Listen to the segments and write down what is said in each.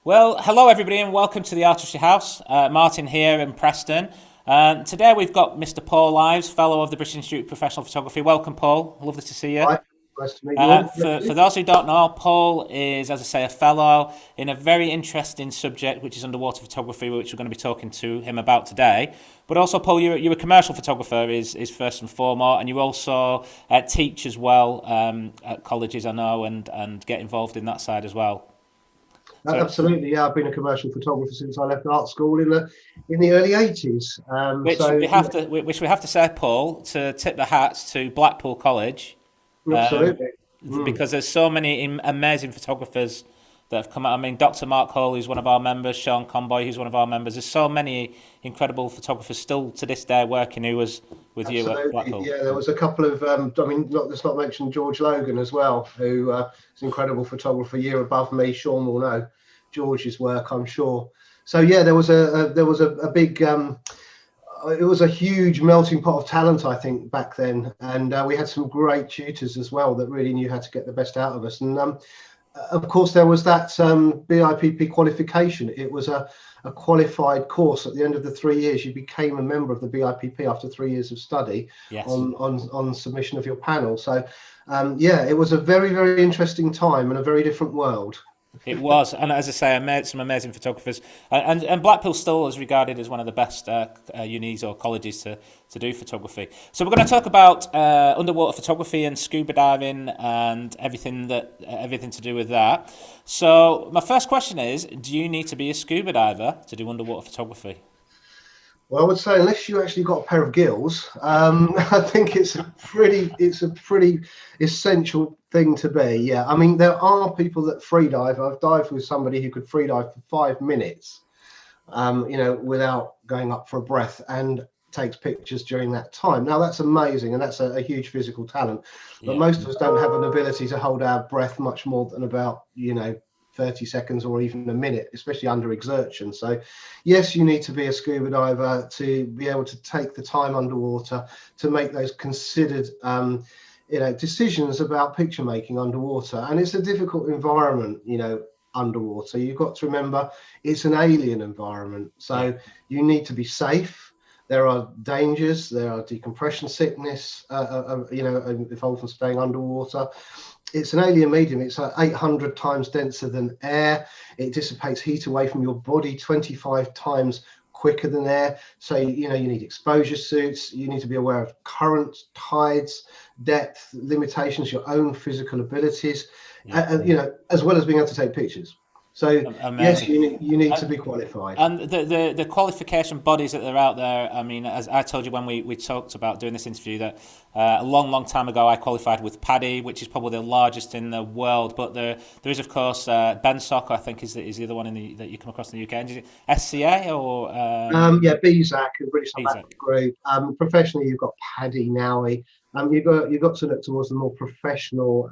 Well, hello everybody and welcome to the Artistry House. Martin here in Preston. Today we've got Mr. Paul Ives, Fellow of the British Institute of Professional Photography. Welcome, Paul. Lovely to see you. Hi, nice to meet you all. For those who don't know, Paul is, as I say, a fellow in a very interesting subject, which is underwater photography, which we're going to be talking to him about today. But also, Paul, you're a commercial photographer, is first and foremost, and you also teach as well at colleges, I know, and get involved in that side as well. So, Absolutely, yeah. I've been a commercial photographer since I left art school in the early '80s. which we have to, which we have to say, Paul, to tip the hats to Blackpool College, um, absolutely. Mm. because there's so many amazing photographers that have come out. I mean, Dr. Mark Hall, who's one of our members, Sean Conboy, who's one of our members. There's so many incredible photographers still to this day working who was with you at Absolutely, Blackpool. yeah. There was a couple of, let's not mention George Logan as well, who is an incredible photographer, a year above me. Sean will know George's work, I'm sure. So yeah, there was a big. It was a huge melting pot of talent, I think, back then, and we had some great tutors as well that really knew how to get the best out of us. And of course, there was that BIPP qualification. It was a qualified course. At the end of the 3 years, you became a member of the BIPP after 3 years of study Yes. on submission of your panel. So, yeah, it was a very, very interesting time and a very different world. It was, and as I say, I met some amazing photographers, and Blackpool still is regarded as one of the best unis or colleges to do photography. So we're going to talk about underwater photography and scuba diving and everything to do with that. So my first question is: do you need to be a scuba diver to do underwater photography? Well, I would say unless you actually got a pair of gills, I think it's a pretty essential thing to be. Yeah, I mean there are people that free dive. I've dived with somebody who could free dive for 5 minutes, without going up for a breath, and takes pictures during that time. Now that's amazing, and that's a huge physical talent. But Yeah. most of us don't have an ability to hold our breath much more than about 30 seconds or even a minute, especially under exertion. So yes, you need to be a scuba diver to be able to take the time underwater to make those considered decisions about picture making underwater. And it's a difficult environment, underwater. You've got to remember it's an alien environment, Yeah. so you need to be safe. There are dangers, there are decompression sickness involved in staying underwater. It's an alien medium. It's 800 times denser than air. It dissipates heat away from your body 25 times quicker than air. So, you need exposure suits. You need to be aware of current, tides, depth, limitations, your own physical abilities, Yeah. as well as being able to take pictures. So, yes, Amazing. you need to be qualified. And the qualification bodies that are out there, I mean, as I told you when we talked about doing this interview, that a long time ago I qualified with PADI, which is probably the largest in the world. But there is, of course, BenSoc, I think, is the other one that you come across in the UK. And is it SCA or Yeah, BZAC, the British BZAC? Tobacco Group. Professionally, you've got PADI, NAUI. You've got to look towards the more professional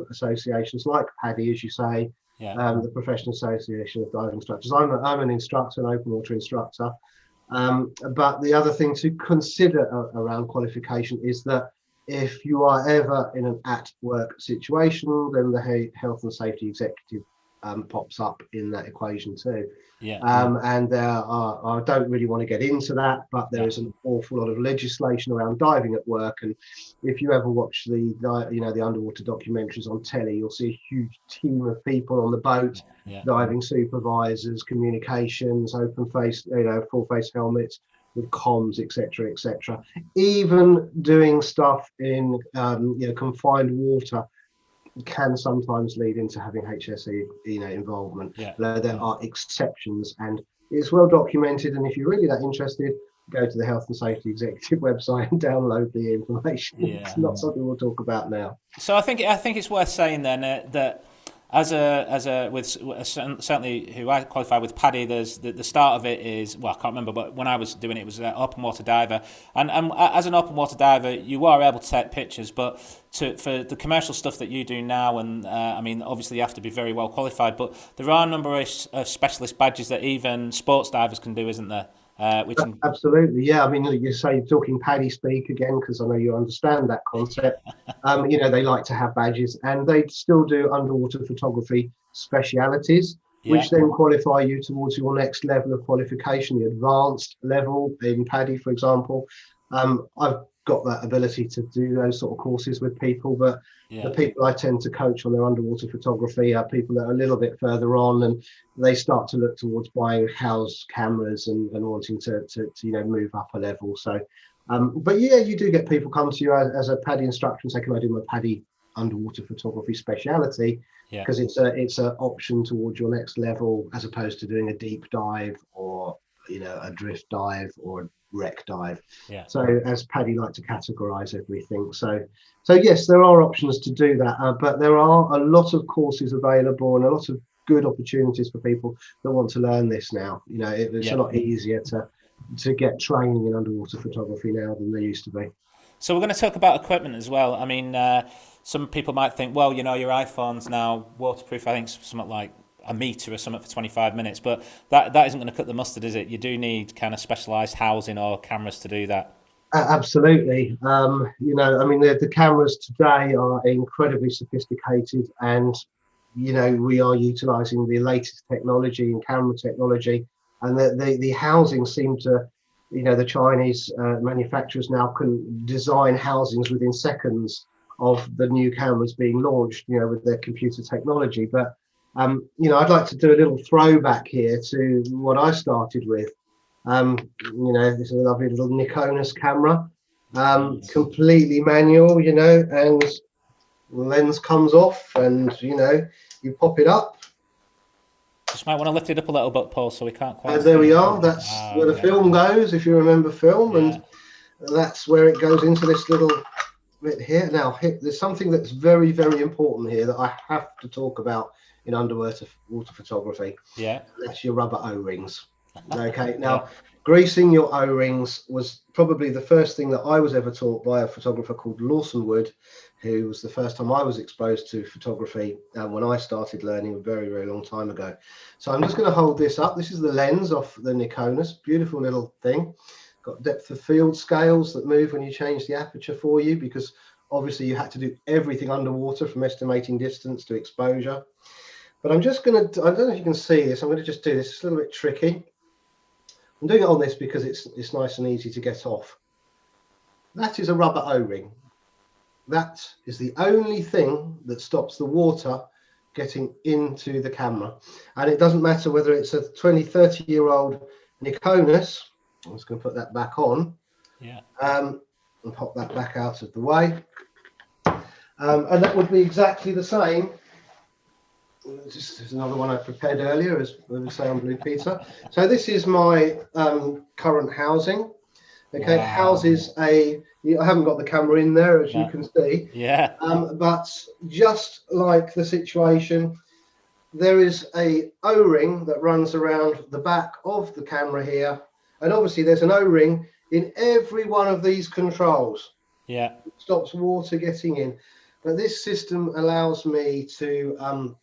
associations like PADI, as you say, Yeah. the Professional Association of Diving Instructors. I'm an instructor, an open water instructor. But the other thing to consider around qualification is that if you are ever in an at-work situation, then the health and safety executive pops up in that equation too. Yeah. And I don't really want to get into that, but there Yeah. is an awful lot of legislation around diving at work. And if you ever watch the underwater documentaries on telly, you'll see a huge team of people on the boat, Yeah. diving supervisors, communications, open face, full face helmets with comms, etc., etc. Even doing stuff in confined water can sometimes lead into having HSE, involvement. Yeah. There are exceptions, and it's well documented. And if you're really that interested, go to the Health and Safety Executive website and download the information. It's Yeah. not something we'll talk about now. So I think it's worth saying then that certainly who I qualify with PADI, there's the start of it is, well, I can't remember, but when I was doing it, it was an open water diver, and as an open water diver you are able to take pictures, but for the commercial stuff that you do now, and I mean obviously you have to be very well qualified, but there are a number of specialist badges that even sports divers can do, isn't there? Absolutely, yeah. I mean, you say you're talking PADI speak again, because I know you understand that concept. They like to have badges, and they still do underwater photography specialities. which then qualify you towards your next level of qualification, the advanced level in PADI, for example. I've got that ability to do those sort of courses with people, but the people I tend to coach on their underwater photography are people that are a little bit further on, and they start to look towards buying house cameras and wanting to move up a level. So, but yeah, you do get people come to you as a PADI instructor and say, "Can I do my PADI underwater photography speciality?" Because it's an option towards your next level, as opposed to doing a deep dive or a drift dive or a wreck dive. So as PADI like to categorize everything. So yes, there are options to do that, but there are a lot of courses available and a lot of good opportunities for people that want to learn this now. It's a lot easier to get training in underwater photography now than they used to be. So we're going to talk about equipment as well. I mean, some people might think, well, your iPhone's now waterproof. I think something like a meter or something for 25 minutes, but that isn't going to cut the mustard, is it? You do need kind of specialised housing or cameras to do that. Absolutely. I mean, the cameras today are incredibly sophisticated, and we are utilising the latest technology and camera technology, and the housing seem to, the Chinese manufacturers now can design housings within seconds of the new cameras being launched, with their computer technology. But I'd like to do a little throwback here to what I started with. This is a lovely little Nikonus camera, completely manual, and the lens comes off, and you pop it up. Just might want to lift it up a little bit, Paul, so we can't quite. There we are. That's where the film goes, if you remember film, and that's where it goes into this little bit here. Now, there's something that's very, very important here that I have to talk about in underwater photography. That's your rubber O-rings. Okay, now greasing your O-rings was probably the first thing that I was ever taught by a photographer called Lawson Wood, who was the first time I was exposed to photography when I started learning a very, very long time ago. So I'm just going to hold this up. This is the lens off the Nikonus, beautiful little thing. Got depth of field scales that move when you change the aperture for you, because obviously you had to do everything underwater, from estimating distance to exposure. But I'm just going to, I don't know if you can see this, I'm going to just do this. It's a little bit tricky. I'm doing it on this because it's nice and easy to get off. That is a rubber O-ring. That is the only thing that stops the water getting into the camera. And it doesn't matter whether it's a 20, 30-year-old Nikonus. I'm just going to put that back on. And pop that back out of the way. And that would be exactly the same. There's another one I prepared earlier, as we say on Blue Peter. So this is my current housing. Okay, it houses I haven't got the camera in there, as you can see. But just like the situation, there is a O-ring that runs around the back of the camera here, and obviously there's an O-ring in every one of these controls. It stops water getting in. But this system allows me to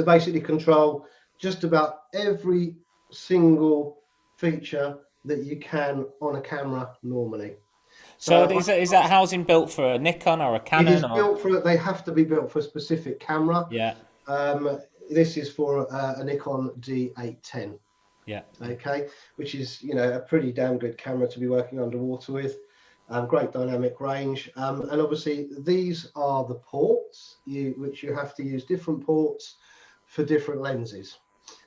basically control just about every single feature that you can on a camera normally. So is that housing built for a Nikon or a Canon? It is built for. They have to be built for a specific camera. This is for a Nikon D810. Okay, which is a pretty damn good camera to be working underwater with. Great dynamic range, and obviously these are the ports which you have to use different ports for different lenses.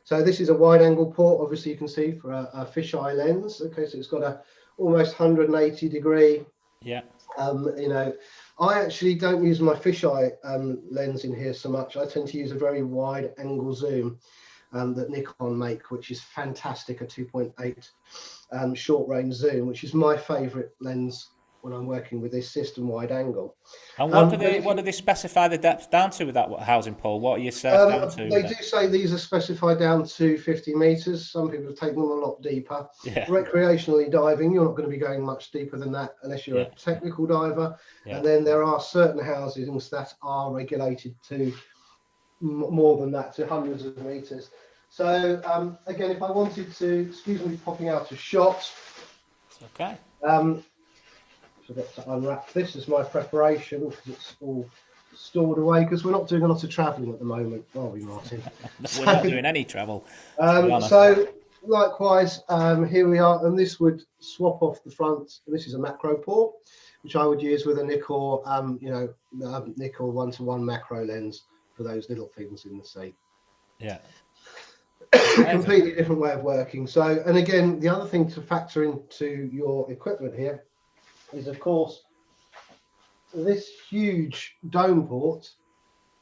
So this is a wide angle port, obviously you can see, for a fisheye lens. Okay, so it's got a almost 180 degree. I actually don't use my fisheye lens in here so much. I tend to use a very wide angle zoom that Nikon make, which is fantastic, a 2.8 short range zoom, which is my favorite lens when I'm working with this system wide angle. And what do they specify the depth down to with that housing, Paul? What are you surfed down to? They do say these are specified down to 50 meters. Some people have taken them a lot deeper. Recreationally diving, you're not going to be going much deeper than that unless you're a technical diver. And then there are certain housings that are regulated to more than that, to hundreds of meters. So again, if I wanted to, excuse me, popping out of shot. Okay. I've got to unwrap this as my preparation, because it's all stored away because we're not doing a lot of travelling at the moment, are we, Martin? We're not doing any travel, to be honest. So likewise, here we are, and this would swap off the front. This is a macro port, which I would use with a Nikkor, Nikkor 1-to-1 macro lens for those little things in the sea. Yeah. Completely different way of working. So, and again, the other thing to factor into your equipment here is, of course, this huge dome port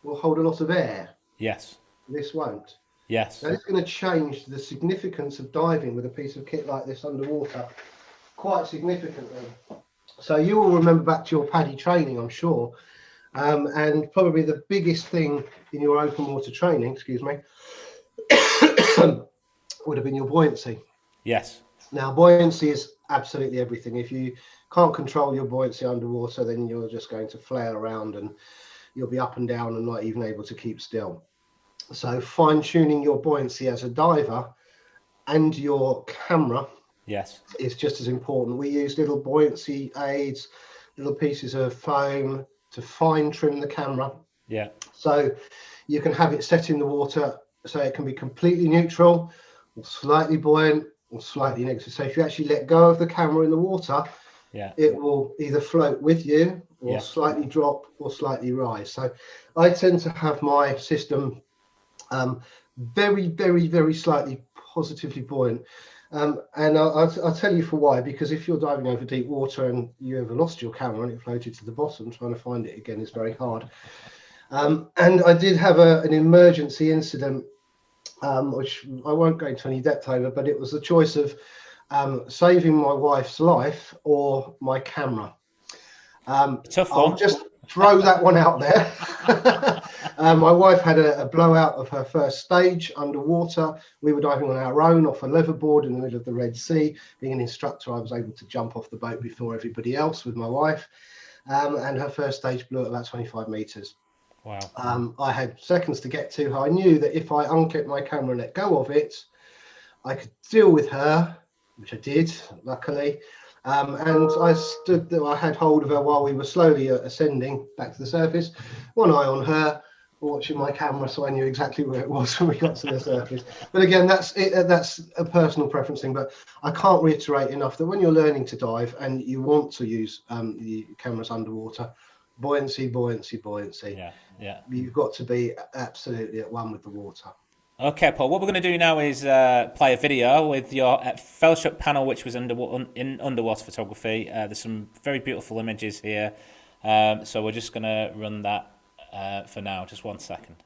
will hold a lot of air. Yes. This won't. Yes. That is going to change the significance of diving with a piece of kit like this underwater quite significantly. So you will remember back to your PADI training, I'm sure, and probably the biggest thing in your open water training, would have been your buoyancy. Yes. Now, buoyancy is absolutely everything. If you can't control your buoyancy underwater, then you're just going to flail around and you'll be up and down and not even able to keep still. So fine-tuning your buoyancy as a diver and your camera, yes, is just as important. We use little buoyancy aids, little pieces of foam to fine trim the camera. Yeah. So you can have it set in the water so it can be completely neutral or slightly buoyant or slightly negative. So if you actually let go of the camera in the water, yeah, it will either float with you or yes, slightly drop or slightly rise. So I tend to have my system very, very, very slightly positively buoyant. And I'll tell you for why, because if you're diving over deep water and you ever lost your camera and it floated to the bottom, trying to find it again is very hard. And I did have an emergency incident, which I won't go into any depth over, but it was the choice of saving my wife's life or my camera. Tough one. I'll just throw that one out there. My wife had a blowout of her first stage underwater. We were diving on our own off a leatherboard in the middle of the Red Sea. Being an instructor, I was able to jump off the boat before everybody else with my wife. And her first stage blew at about 25 meters. Wow. I had seconds to get to her. I knew that if I unclipped my camera and let go of it, I could deal with her, which I did, luckily. And I stood there, I had hold of her while we were slowly ascending back to the surface, one eye on her, watching my camera, so I knew exactly where it was when we got to the surface. But again, that's a personal preference thing, but I can't reiterate enough that when you're learning to dive and you want to use the cameras underwater, buoyancy. Yeah. You've got to be absolutely at one with the water. Okay, Paul, what we're going to do now is play a video with your fellowship panel, which was in underwater photography. There's some very beautiful images here. So we're just going to run that for now. Just 1 second.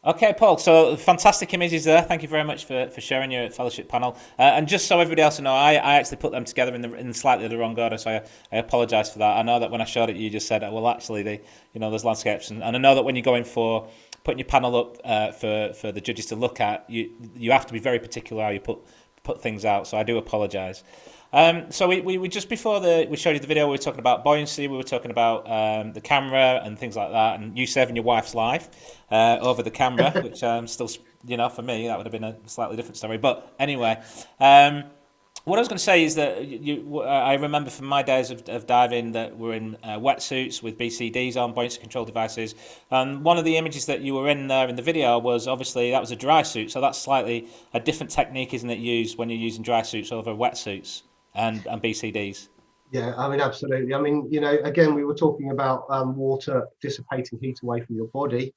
Okay, Paul, so fantastic images there. Thank you very much for sharing your fellowship panel. And just so everybody else will know, I actually put them together in slightly the wrong order, so I apologise for that. I know that when I showed it, you just said, well, actually, there's landscapes. And I know that when you're going for putting your panel up for the judges to look at, you have to be very particular how you put things out. So I do apologise. So we just before we showed you the video, we were talking about buoyancy, we were talking about the camera and things like that, and you saving your wife's life over the camera, which still, for me that would have been a slightly different story. But anyway, what I was going to say is that I remember from my days of diving that we're in wetsuits with BCDs on, buoyancy control devices, and one of the images that you were in there in the video was obviously that was a dry suit, so that's slightly a different technique, isn't it, used when you're using dry suits over wetsuits and BCDs? Yeah, I mean, absolutely. I mean, again, we were talking about water dissipating heat away from your body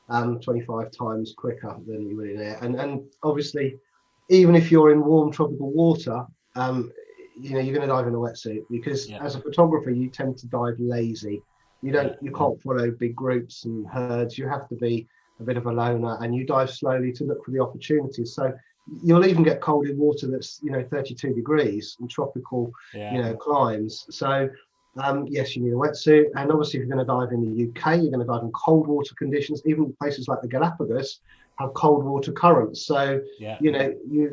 25 times quicker than you would in air. And obviously, even if you're in warm tropical water, you're going to dive in a wetsuit because as a photographer, you tend to dive lazy. You can't follow big groups and herds. You have to be a bit of a loner, and you dive slowly to look for the opportunities. So you'll even get cold in water that's 32 degrees in tropical climes. So yes, you need a wetsuit, and obviously if you're going to dive in the UK, you're going to dive in cold water conditions. Even places like the Galapagos have cold water currents, so a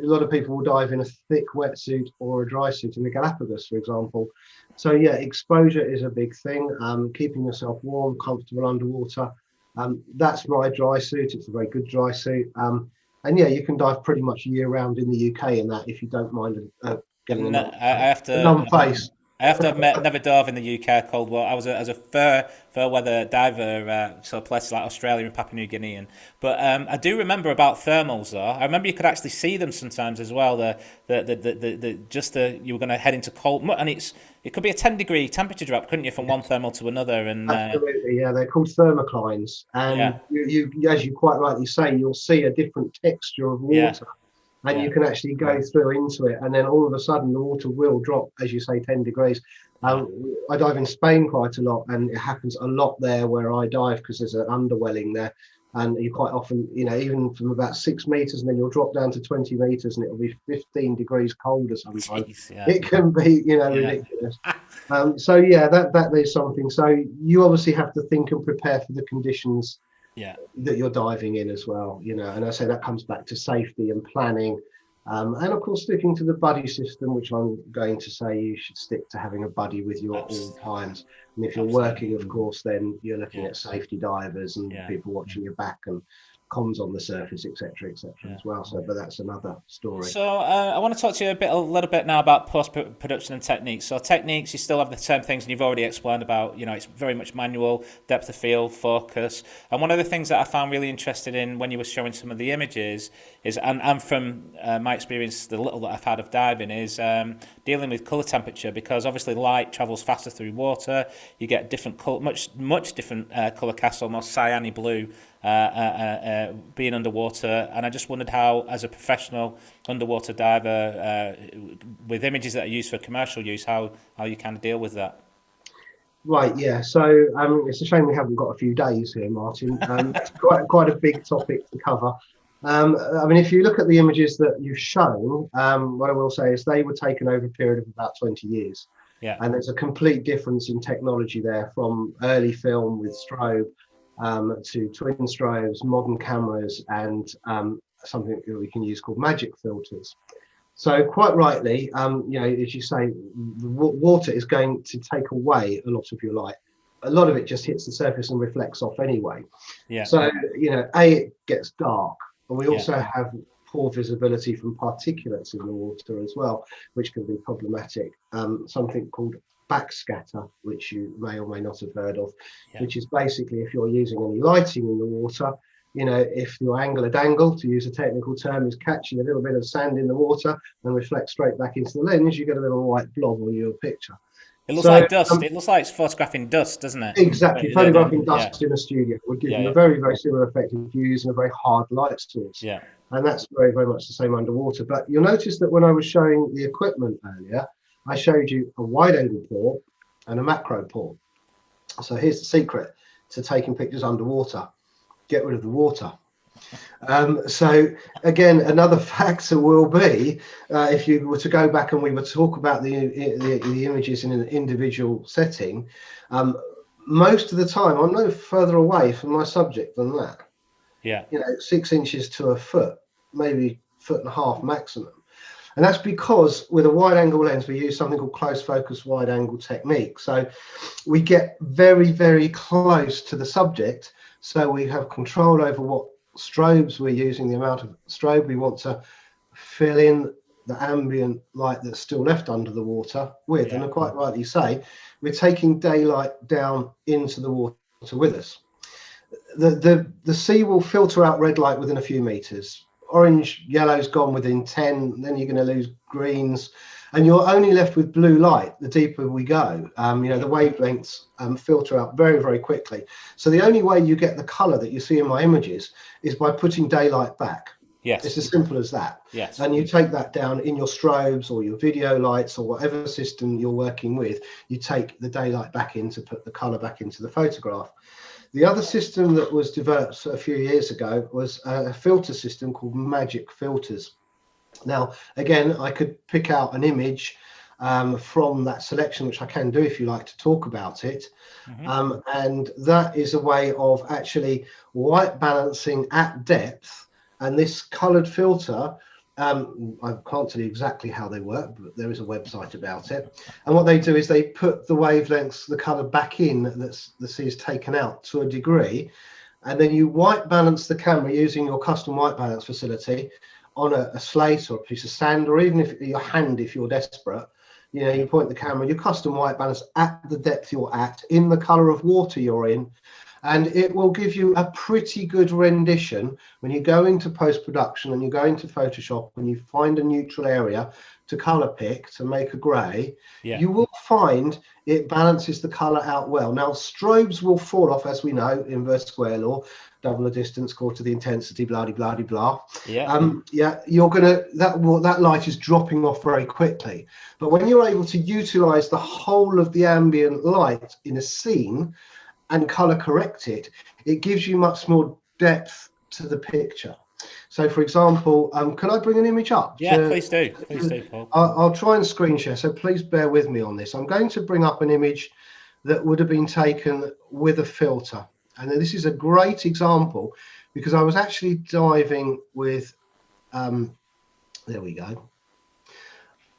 lot of people will dive in a thick wetsuit or a dry suit in the Galapagos, for example. So exposure is a big thing. Keeping yourself warm, comfortable underwater, that's my dry suit. It's a very good dry suit. And you can dive pretty much year round in the UK in that, if you don't mind getting a numb face. I have to admit, never dove in the UK cold water. I was as a fair weather diver, so places like Australia and Papua New Guinea. But I do remember about thermals though. I remember you could actually see them sometimes as well. You were going to head into cold, and it could be a 10-degree temperature drop, couldn't you, from one thermal to another? And absolutely, they're called thermoclines, and you, as you quite rightly say, you'll see a different texture of water. And you can actually go through into it, and then all of a sudden the water will drop, as you say, 10 degrees. I dive in Spain quite a lot, and it happens a lot there where I dive because there's an underwelling there, and you quite often, even from about 6 meters, and then you'll drop down to 20 meters, and it'll be 15 degrees colder sometimes. Jeez, it can be, ridiculous. That is something. So you obviously have to think and prepare for the conditions that you're diving in as well, and I say that comes back to safety and planning, and of course sticking to the buddy system, which I'm going to say you should stick to having a buddy with you at all times. And if you're working, of course, then you're looking at safety divers and people watching your back and comms on the surface, etc., as well. So, but that's another story. So, I want to talk to you a little bit now about post-production and techniques. So, techniques, you still have the same things, and you've already explained about, it's very much manual, depth of field, focus. And one of the things that I found really interesting in when you were showing some of the images is, and from my experience, the little that I've had of diving, is dealing with colour temperature, because obviously light travels faster through water. You get different much different colour casts, almost cyany blue. Being underwater, and I just wondered how, as a professional underwater diver, with images that are used for commercial use, how you kind of deal with that. Right, so it's a shame we haven't got a few days here, Martin. It's quite a big topic to cover. If you look at the images that you've shown, what I will say is they were taken over a period of about 20 years. And there's a complete difference in technology there, from early film with strobe to twin strobes, modern cameras, and something that we can use called magic filters. So quite rightly, as you say, water is going to take away a lot of your light. A lot of it just hits the surface and reflects off anyway. So, it gets dark, and we also have poor visibility from particulates in the water as well, which can be problematic. Something called backscatter, which you may or may not have heard of, which is basically, if you're using any lighting in the water, if your angle of dangle, to use a technical term, is catching a little bit of sand in the water and reflects straight back into the lens, you get a little white blob on your picture. It looks like dust. It looks like it's photographing dust, doesn't it? Exactly. Photographing dust in a studio would give you a very, very similar effect if you're using a very hard light source. And that's very, very much the same underwater. But you'll notice that when I was showing the equipment earlier, I showed you a wide angle port and a macro port. So here's the secret to taking pictures underwater: get rid of the water. So again, another factor will be, if you were to go back and we were to talk about the images in an individual setting, most of the time I'm no further away from my subject than that. Yeah. 6 inches to a foot, maybe foot and a half maximum. And that's because with a wide angle lens, we use something called close focus wide angle technique. So we get very, very close to the subject. So we have control over what strobes we're using, the amount of strobe we want to fill in the ambient light that's still left under the water with. Yeah. And quite rightly say, we're taking daylight down into the water with us. The sea will filter out red light within a few meters. Orange, yellow's gone within 10, then you're going to lose greens, and you're only left with blue light the deeper we go. The wavelengths filter out very, very quickly. So the only way you get the color that you see in my images is by putting daylight back. Yes. It's as simple as that. Yes. And you take that down in your strobes or your video lights or whatever system you're working with, you take the daylight back in to put the color back into the photograph. The other system that was developed a few years ago was a filter system called Magic Filters. Now, again, I could pick out an image from that selection, which I can do if you like to talk about it. And that is a way of actually white balancing at depth. And this colored filter, I can't tell you exactly how they work, but there is a website about it. And what they do is they put the wavelengths, the color back in that's the sea is taken out to a degree. And then you white balance the camera using your custom white balance facility on a slate or a piece of sand, or even if your hand, if you're desperate. You point the camera, you custom white balance at the depth you're at, in the color of water you're in. And it will give you a pretty good rendition when you go into post-production and you go into Photoshop and you find a neutral area to color pick to make a gray. You will find it balances the color out well. Now, strobes will fall off, as we know, inverse square law, double the distance, quarter the intensity, blah, blah, blah, blah. You're gonna, that light is dropping off very quickly. But when you're able to utilize the whole of the ambient light in a scene and color correct it, it gives you much more depth to the picture. So, for example, can I bring an image up? Yeah, please do. Please do, Paul. I'll try and screen share, so please bear with me on this. I'm going to bring up an image that would have been taken with a filter. And this is a great example because I was actually diving with, there we go,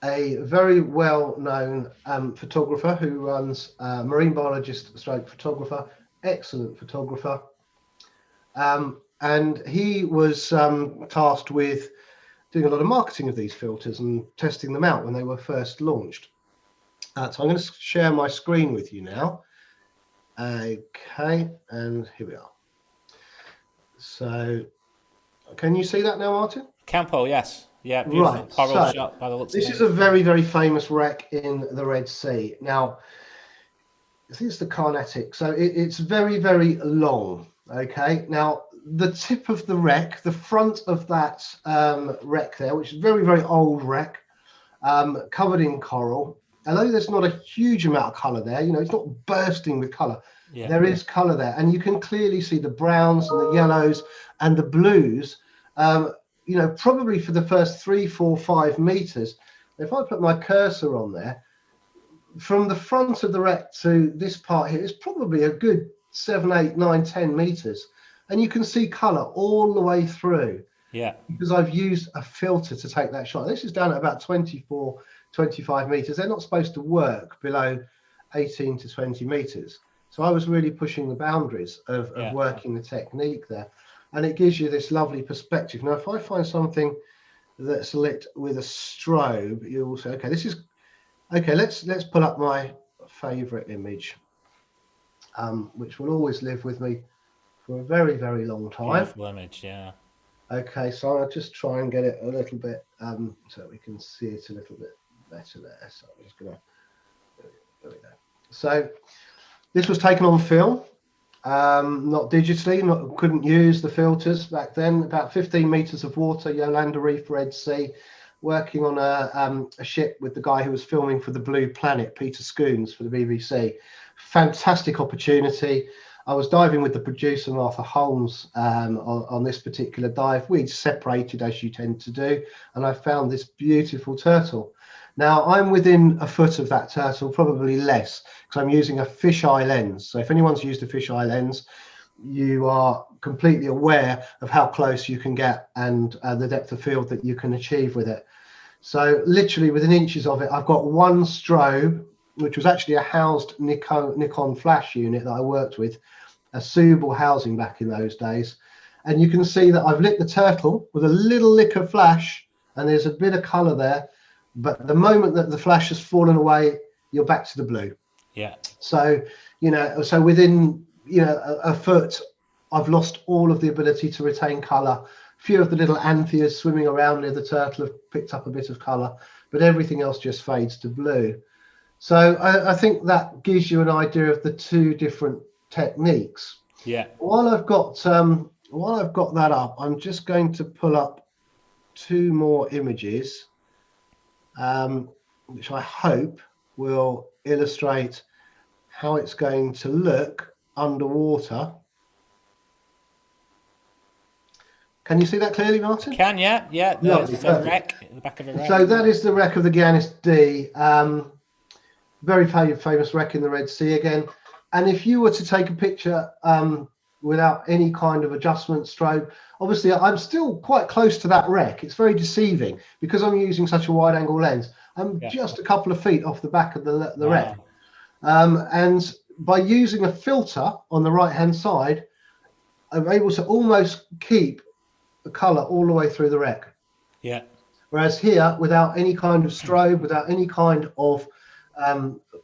a very well-known photographer who runs marine biologist stroke photographer, excellent photographer. And he was tasked with doing a lot of marketing of these filters and testing them out when they were first launched. So I'm going to share my screen with you now. Okay, and here we are. So can you see that now, Martin? Can, Paul, yes. Yeah, beautiful. Right. Coral So shot by the looks this of is a very, very famous wreck in the Red Sea. Now, I think it's the Kinetic. So it's very, very long. Okay. Now, the tip of the wreck, the front of that wreck there, which is a very, very old wreck, covered in coral. Although there's not a huge amount of color there, it's not bursting with color. There is color there, and you can clearly see the browns and the yellows and the blues. Probably for the first 3, 4, 5 meters. If I put my cursor on there, from the front of the wreck to this part here, it's probably a good 7, 8, 9, 10 meters. And you can see color all the way through. Yeah. Because I've used a filter to take that shot. This is down at about 24, 25 meters. They're not supposed to work below 18 to 20 meters. So I was really pushing the boundaries of working the technique there. And it gives you this lovely perspective. Now, if I find something that's lit with a strobe, you will say, okay, this is, okay, let's pull up my favorite image, which will always live with me for a very, very long time. Beautiful image, yeah. Okay, so I'll just try and get it a little bit, so we can see it a little bit better there. So I'm just gonna, there we go. So this was taken on film. Not digitally, couldn't use the filters back then. About 15 meters of water, Yolanda Reef, Red Sea, working on a ship with the guy who was filming for the Blue Planet, Peter Scoons, for the BBC. Fantastic opportunity. I was diving with the producer, Martha Holmes, on this particular dive. We'd separated, as you tend to do, and I found this beautiful turtle. Now, I'm within a foot of that turtle, probably less, because I'm using a fisheye lens. So if anyone's used a fisheye lens, you are completely aware of how close you can get and the depth of field that you can achieve with it. So literally within inches of it, I've got one strobe, which was actually a housed Nikon flash unit that I worked with, a suitable housing back in those days. And you can see that I've lit the turtle with a little lick of flash, and there's a bit of color there. But the moment that the flash has fallen away, you're back to the blue. Yeah. So, so within, a foot, I've lost all of the ability to retain color. A few of the little antheas swimming around near the turtle have picked up a bit of color, but everything else just fades to blue. So I think that gives you an idea of the two different techniques. Yeah. While I've got that up, I'm just going to pull up two more images, which I hope will illustrate how it's going to look underwater. Can you see that clearly, Martin? Can, yeah. Lovely, The wreck, the back of a wreck. So that is the wreck of the Giannis D. Very famous wreck in the Red Sea again. And if you were to take a picture without any kind of adjustment strobe, obviously I'm still quite close to that wreck. It's very deceiving because I'm using such a wide angle lens. I'm just a couple of feet off the back of the wreck. And by using a filter on the right hand side, I'm able to almost keep the color all the way through the wreck. Yeah. Whereas here, without any kind of strobe, without any kind of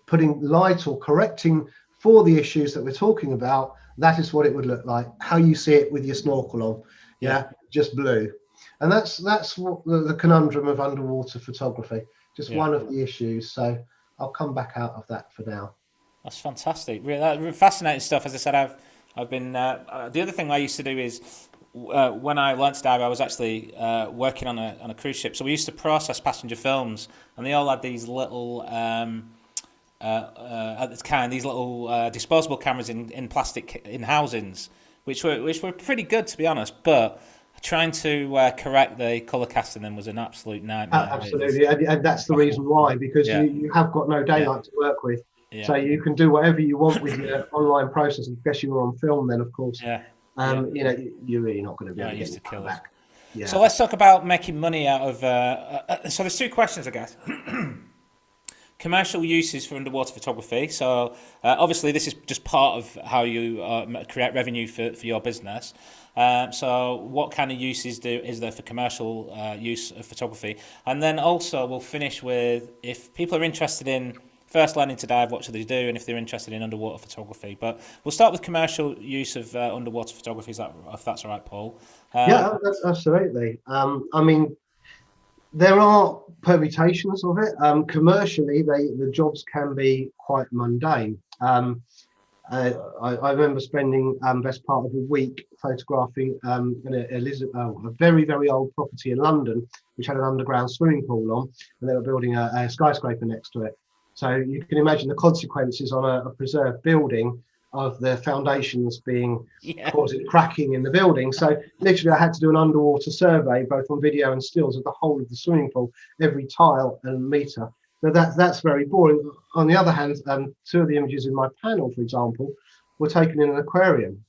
putting light or correcting for the issues that we're talking about, that is what it would look like, how you see it with your snorkel on. Yeah, just blue. And that's what the conundrum of underwater photography, just one of the issues. So I'll come back out of that for now. That's fantastic. Really fascinating stuff. As I said, I've been the other thing I used to do is when I learned to dive, I was actually working on a cruise ship. So we used to process passenger films, and they all had these little at the time these little disposable cameras in plastic in housings, which were pretty good, to be honest. But trying to correct the colour casting then was an absolute nightmare. Absolutely, and that's the reason why, because you have got no daylight to work with. So you can do whatever you want with your online process. I guess you were on film then, of course. You're really not going to be able to get it back. So let's talk about making money out of. So there's two questions, I guess. Commercial uses for underwater photography. So obviously this is just part of how you create revenue for your business. So what kind of uses is there for commercial use of photography? And then also we'll finish with, if people are interested in first learning to dive, what should they do, and if they're interested in underwater photography. But we'll start with commercial use of underwater photography, if that's all right, Paul. That's absolutely. I mean, there are permutations of it. Commercially, the jobs can be quite mundane. I remember spending best part of a week photographing a very, very old property in London, which had an underground swimming pool on, and they were building a skyscraper next to it. So you can imagine the consequences on a preserved building of the foundations causing cracking in the building. So literally I had to do an underwater survey, both on video and stills, of the whole of the swimming pool, every tile and meter. So that's very boring. On the other hand, two of the images in my panel, for example, were taken in an aquarium,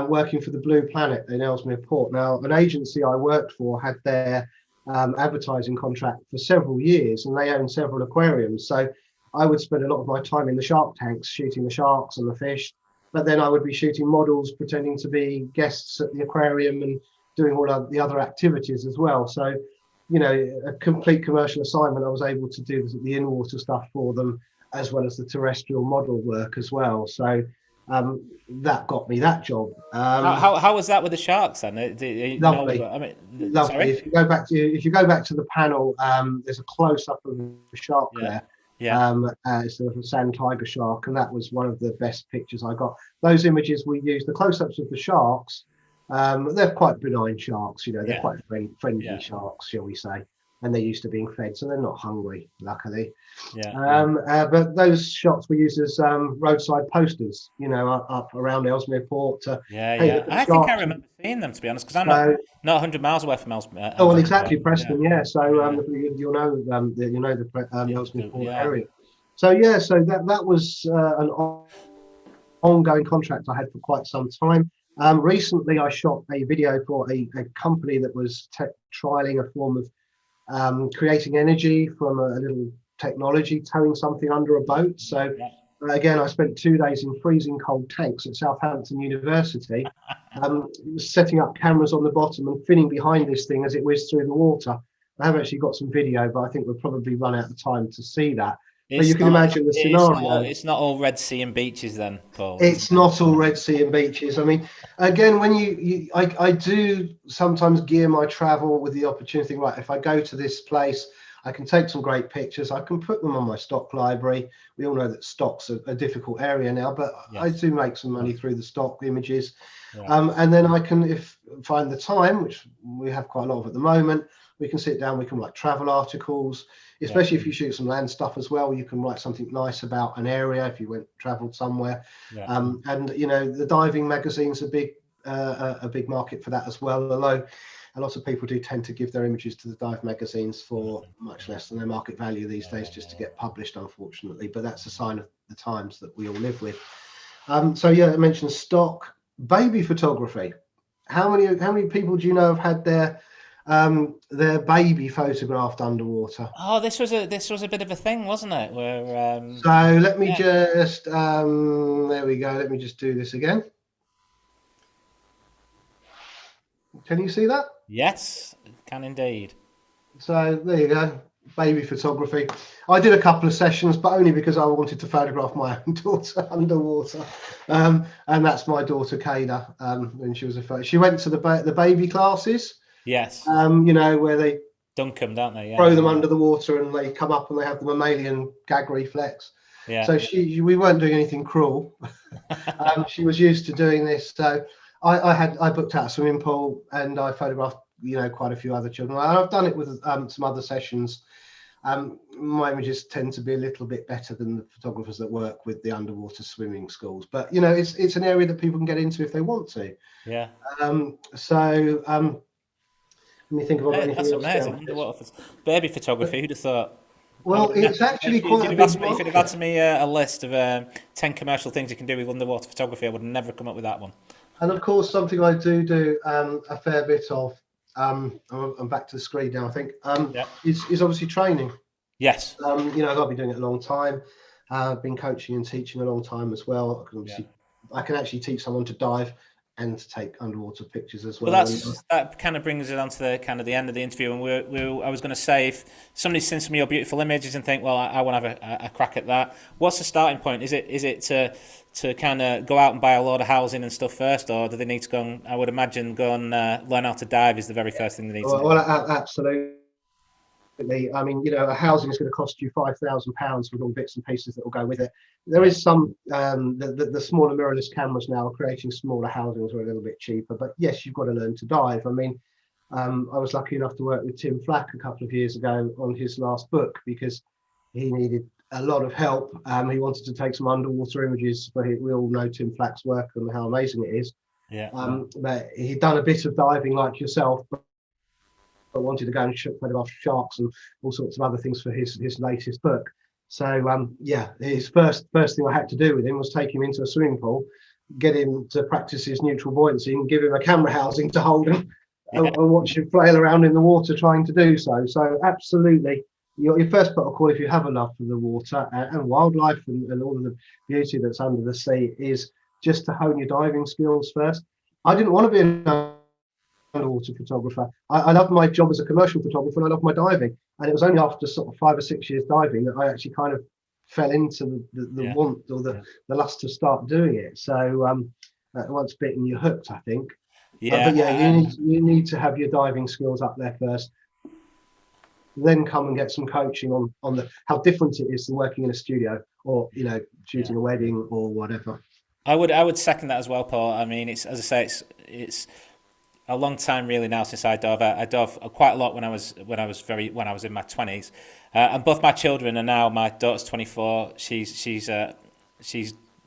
working for the Blue Planet in Ellesmere Port. Now, an agency I worked for had their advertising contract for several years, and they own several aquariums. So I would spend a lot of my time in the shark tanks shooting the sharks and the fish, but then I would be shooting models pretending to be guests at the aquarium and doing all of the other activities as well. So, a complete commercial assignment. I was able to do the in-water stuff for them, as well as the terrestrial model work as well. So that got me that job. How was that with the sharks then? Lovely. Lovely. Sorry? If you go back to the panel, there's a close-up of the shark there. It's a sand tiger shark, and that was one of the best pictures I got. Those images we used, the close-ups of the sharks, they're quite benign sharks, they're quite friendly sharks, shall we say, and they're used to being fed, so they're not hungry, luckily. But those shots were used as roadside posters, up around Ellesmere Port. I think I remember seeing them, to be honest, because I'm not 100 miles away from Ellesmere. Oh, well, exactly, Preston. So you'll know the Ellesmere Port area. So that was an ongoing contract I had for quite some time. Recently, I shot a video for a company that was trialing a form of creating energy from a little technology, towing something under a boat. So Yeah. again, I spent 2 days in freezing cold tanks at Southampton University, setting up cameras on the bottom and finning behind this thing as it whizzed through the water. I have actually got some video, but I think we'll probably run out of time to see that. But you It's can not. imagine the scenario. It's not all Red Sea and beaches then, Paul. It's not all Red Sea and beaches. I mean, again, when I do sometimes gear my travel with the opportunity, right, if I go to this place, I can take some great pictures. I can put them on my stock library. We all know that stock's a difficult area now, but I Yes. do make some money through the stock images. Yeah. And then I can, if find the time, which we have quite a lot of at the moment, we can sit down, we can write travel articles, especially if you shoot some land stuff as well. You can write something nice about an area if you traveled somewhere. Yeah. And you know, the diving magazine's a big market for that as well, although a lot of people do tend to give their images to the dive magazines for much less than their market value these days, just to get published, unfortunately. But that's a sign of the times that we all live with. So yeah, I mentioned stock baby photography. How many people do you know have had their baby photographed underwater? Oh, this was a bit of a thing, wasn't it? Where So let me yeah. just there we go. Let me just do this again. Can you see that? Yes, can indeed. So there you go, baby photography. I did a couple of sessions, but only because I wanted to photograph my own daughter underwater. And that's my daughter Kayla. When she was she went to the baby classes. Yes. You know, where they Dunk 'em, don't they? Yeah. throw them under the water and they come up and they have the mammalian gag reflex. Yeah. So we weren't doing anything cruel. She was used to doing this. So I booked out a swimming pool and I photographed, you know, quite a few other children. I've done it with some other sessions. My images tend to be a little bit better than the photographers that work with the underwater swimming schools, but you know, it's an area that people can get into if they want to. Yeah. Let me think if I've got anything That's else amazing. down. Underwater baby photography. Who'd have thought? Well, it's actually quite a big If you'd have market. asked me a list of 10 commercial things you can do with underwater photography, I would have never come up with that one. And of course, something I do a fair bit of. I'm back to the screen now. I think is obviously training. Yes. You know, I've been doing it a long time. I've been coaching and teaching a long time as well. I can actually teach someone to dive and to take underwater pictures as well. Well, that kind of brings it on to the end of the interview. And I was going to say, if somebody's seen some of your beautiful images and think, well, I want to have a crack at that. What's the starting point? Is it to kind of go out and buy a load of housing and stuff first, or do they need to go and, I would imagine, go and learn how to dive is the very first thing they need to do? Well, absolutely. I mean, you know, a housing is going to cost you £5,000 with all bits and pieces that will go with it. There is some the smaller mirrorless cameras now are creating smaller housings are a little bit cheaper, but yes, you've got to learn to dive. I mean, I was lucky enough to work with Tim Flack a couple of years ago on his last book because he needed a lot of help. He wanted to take some underwater images, but we all know Tim Flack's work and how amazing it is. Yeah. But he'd done a bit of diving like yourself, but wanted to go and photograph sharks and all sorts of other things for his latest book. So his first thing I had to do with him was take him into a swimming pool, get him to practice his neutral buoyancy, and give him a camera housing to hold him and watch him flail around in the water trying to do so. So absolutely, your first protocol, call if you have a love for the water and wildlife and all of the beauty that's under the sea, is just to hone your diving skills first. I didn't want to be an underwater photographer. I love my job as a commercial photographer and I love my diving. And it was only after sort of 5 or 6 years diving that I actually kind of fell into the want or the lust to start doing it. So once bitten, you're hooked, I think. Yeah. But yeah, you need to have your diving skills up there first. Then come and get some coaching on how different it is than working in a studio or, you know, shooting a wedding or whatever. I would second that as well, Paul. I mean, it's, as I say, it's a long time really now since I dove. I dove quite a lot when I was in my 20s, and both my children are now. My daughter's 24. She's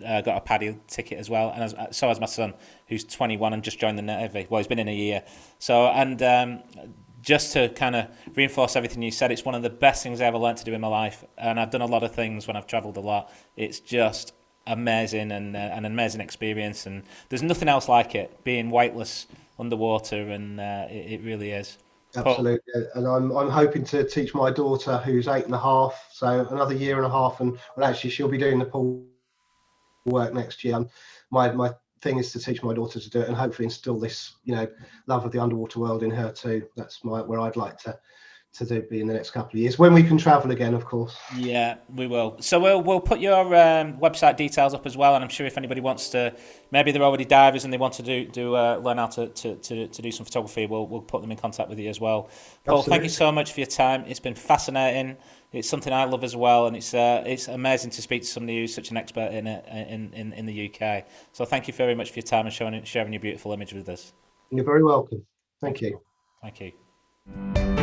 got a paddy ticket as well, and so has my son, who's 21 and just joined the Navy. Well, he's been in a year. So just to kind of reinforce everything you said, it's one of the best things I ever learned to do in my life, and I've done a lot of things when I've travelled a lot. It's just amazing and an amazing experience, and there's nothing else like it, being weightless underwater, and it really is. Paul? Absolutely, and I'm hoping to teach my daughter, who's 8.5, so another year and a half, and well, actually, she'll be doing the pool work next year. My thing is to teach my daughter to do it, and hopefully instill this, love of the underwater world in her too. That's where I'd like to do be in the next couple of years when we can travel again, of course. Yeah, we will. So we'll put your website details up as well, and I'm sure if anybody wants to, maybe they're already divers and they want to learn how to do some photography, we'll put them in contact with you as well. Paul, Absolutely. thank you so much for your time. It's been fascinating. It's something I love as well, and it's amazing to speak to somebody who's such an expert in it in the UK. So thank you very much for your time and sharing your beautiful image with us. You're very welcome. Thank Thank you, you. Paul. Thank you.